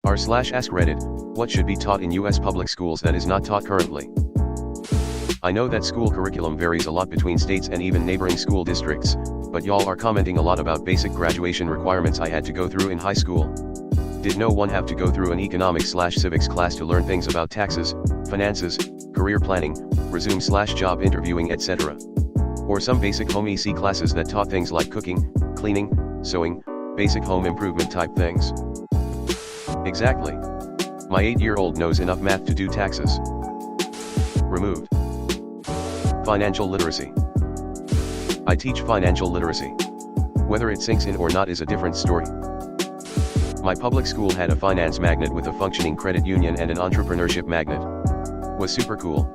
r/AskReddit, what should be taught in US public schools that is not taught currently? I know that school curriculum varies a lot between states and even neighboring school districts, but y'all are commenting a lot about basic graduation requirements I had to go through in high school. Did no one have to go through an economics/civics class to learn things about taxes, finances, career planning, resume/job interviewing, etc.? Or some basic home EC classes that taught things like cooking, cleaning, sewing, basic home improvement type things? Exactly. My 8-year-old knows enough math to do taxes. Removed. Financial literacy. I teach financial literacy. Whether it sinks in or not is a different story. My public school had a finance magnet with a functioning credit union and an entrepreneurship magnet. Was super cool.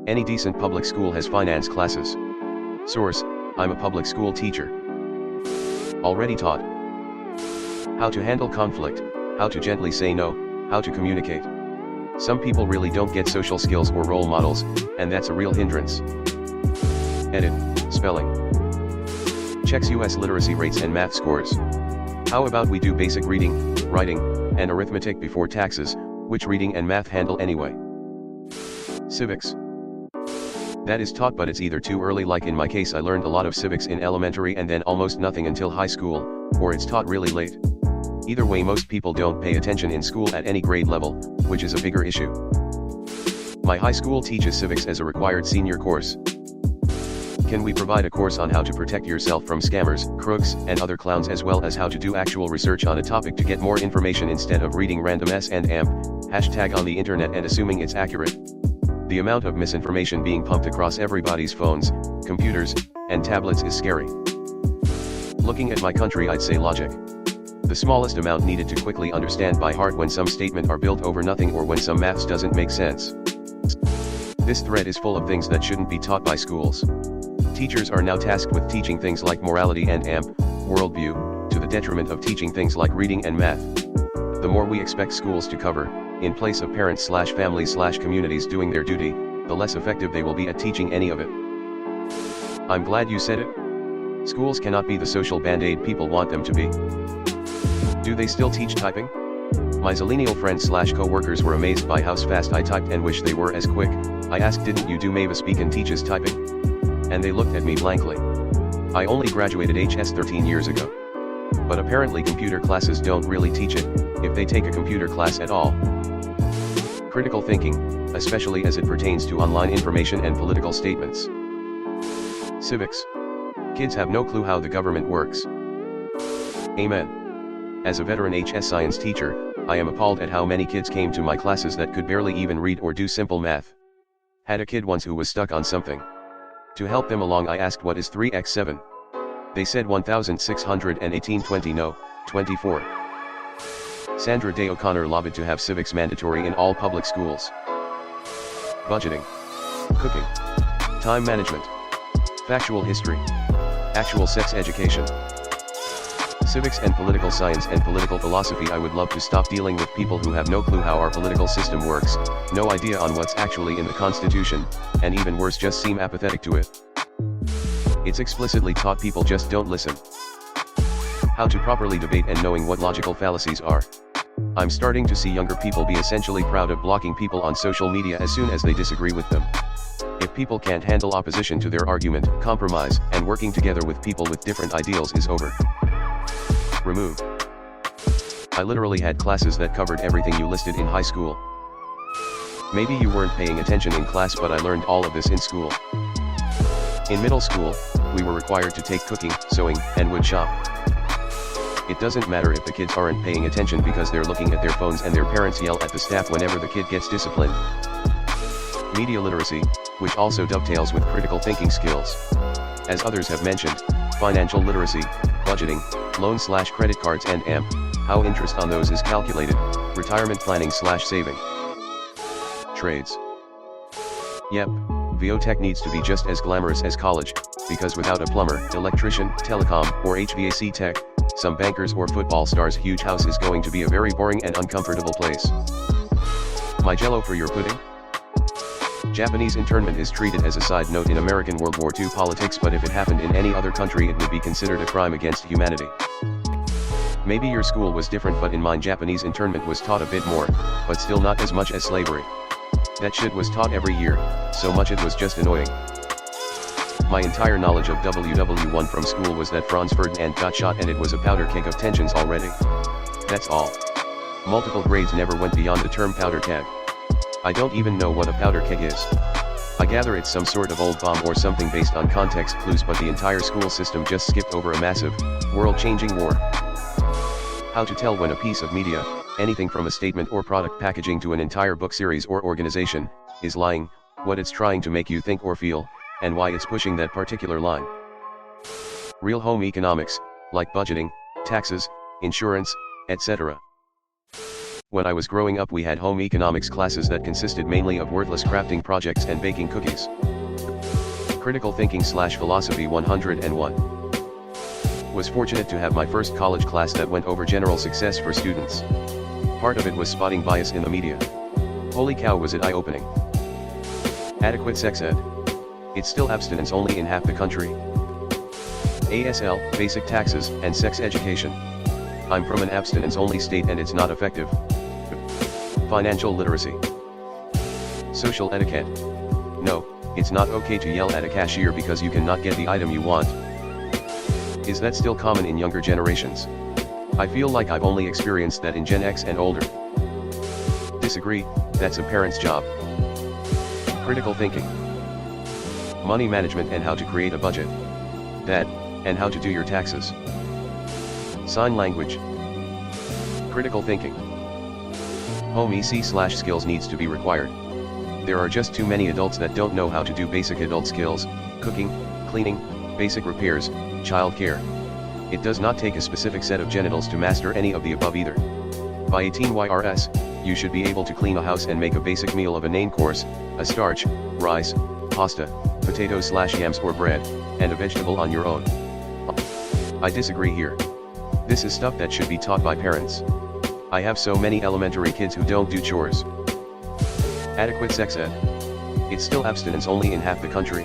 Any decent public school has finance classes. Source, I'm a public school teacher. Already taught. How to handle conflict, how to gently say no, how to communicate. Some people really don't get social skills or role models, and that's a real hindrance. Edit, spelling. Checks US literacy rates and math scores. How about we do basic reading, writing, and arithmetic before taxes, which reading and math handle anyway? Civics. That is taught, but it's either too early, like in my case I learned a lot of civics in elementary and then almost nothing until high school, or it's taught really late. Either way, most people don't pay attention in school at any grade level, which is a bigger issue. My high school teaches civics as a required senior course. Can we provide a course on how to protect yourself from scammers, crooks, and other clowns, as well as how to do actual research on a topic to get more information instead of reading random S&M hashtag on the internet and assuming it's accurate? The amount of misinformation being pumped across everybody's phones, computers, and tablets is scary. Looking at my country, I'd say logic. The smallest amount needed to quickly understand by heart when some statement are built over nothing or when some maths doesn't make sense. This thread is full of things that shouldn't be taught by schools. Teachers are now tasked with teaching things like morality and worldview, to the detriment of teaching things like reading and math. The more we expect schools to cover, in place of parents/families/communities doing their duty, the less effective they will be at teaching any of it. I'm glad you said it. Schools cannot be the social band-aid people want them to be. Do they still teach typing? My zillennial friends/co-workers were amazed by how fast I typed and wish they were as quick. I asked, didn't you do Mavis Beacon teaches typing? And they looked at me blankly. I only graduated HS 13 years ago. But apparently computer classes don't really teach it, if they take a computer class at all. Critical thinking, especially as it pertains to online information and political statements. Civics. Kids have no clue how the government works. Amen. As a veteran HS science teacher, I am appalled at how many kids came to my classes that could barely even read or do simple math. Had a kid once who was stuck on something. To help them along, I asked, what is 3x7? They said 1618. 20 no, 24. Sandra Day O'Connor lobbied to have civics mandatory in all public schools. Budgeting. Cooking. Time management. Factual history. Actual sex education. Civics and political science and political philosophy. I would love to stop dealing with people who have no clue how our political system works, no idea on what's actually in the Constitution, and even worse, just seem apathetic to it. It's explicitly taught, people just don't listen. How to properly debate and knowing what logical fallacies are. I'm starting to see younger people be essentially proud of blocking people on social media as soon as they disagree with them. If people can't handle opposition to their argument, compromise, and working together with people with different ideals is over. Remove. I literally had classes that covered everything you listed in high school. Maybe you weren't paying attention in class, but I learned all of this in school. In middle school, we were required to take cooking, sewing, and wood shop. It doesn't matter if the kids aren't paying attention because they're looking at their phones and their parents yell at the staff whenever the kid gets disciplined. Media literacy, which also dovetails with critical thinking skills. As others have mentioned, financial literacy, budgeting, loan/credit cards and how interest on those is calculated, retirement planning/saving. Trades. Yep, VO-Tech needs to be just as glamorous as college, because without a plumber, electrician, telecom, or HVAC tech, some bankers or football stars' huge house is going to be a very boring and uncomfortable place. My jello for your pudding? Japanese internment is treated as a side note in American World War II politics, but if it happened in any other country it would be considered a crime against humanity. Maybe your school was different, but in mine Japanese internment was taught a bit more, but still not as much as slavery. That shit was taught every year, so much it was just annoying. My entire knowledge of WW1 from school was that Franz Ferdinand got shot and it was a powder keg of tensions already. That's all. Multiple grades never went beyond the term powder keg. I don't even know what a powder keg is. I gather it's some sort of old bomb or something based on context clues, but the entire school system just skipped over a massive, world-changing war. How to tell when a piece of media, anything from a statement or product packaging to an entire book series or organization, is lying, what it's trying to make you think or feel, and why it's pushing that particular line. Real home economics, like budgeting, taxes, insurance, etc. When I was growing up, we had home economics classes that consisted mainly of wordless crafting projects and baking cookies. Critical thinking / philosophy 101. Was fortunate to have my first college class that went over general success for students. Part of it was spotting bias in the media. Holy cow, was it eye-opening. Adequate sex ed. It's still abstinence only in half the country. ASL, basic taxes, and sex education. I'm from an abstinence only state and it's not effective. Financial literacy. Social etiquette. No, it's not okay to yell at a cashier because you cannot get the item you want. Is that still common in younger generations? I feel like I've only experienced that in Gen X and older. Disagree, that's a parent's job. Critical thinking. Money management and how to create a budget. That, and how to do your taxes. Sign language. Critical thinking. Home EC / skills needs to be required. There are just too many adults that don't know how to do basic adult skills, cooking, cleaning, basic repairs, child care. It does not take a specific set of genitals to master any of the above either. By 18 YRS, you should be able to clean a house and make a basic meal of a main course, a starch, rice, pasta, potatoes / yams or bread, and a vegetable on your own. I disagree here. This is stuff that should be taught by parents. I have so many elementary kids who don't do chores. Adequate sex ed. It's still abstinence only in half the country.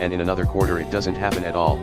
And in another quarter it doesn't happen at all.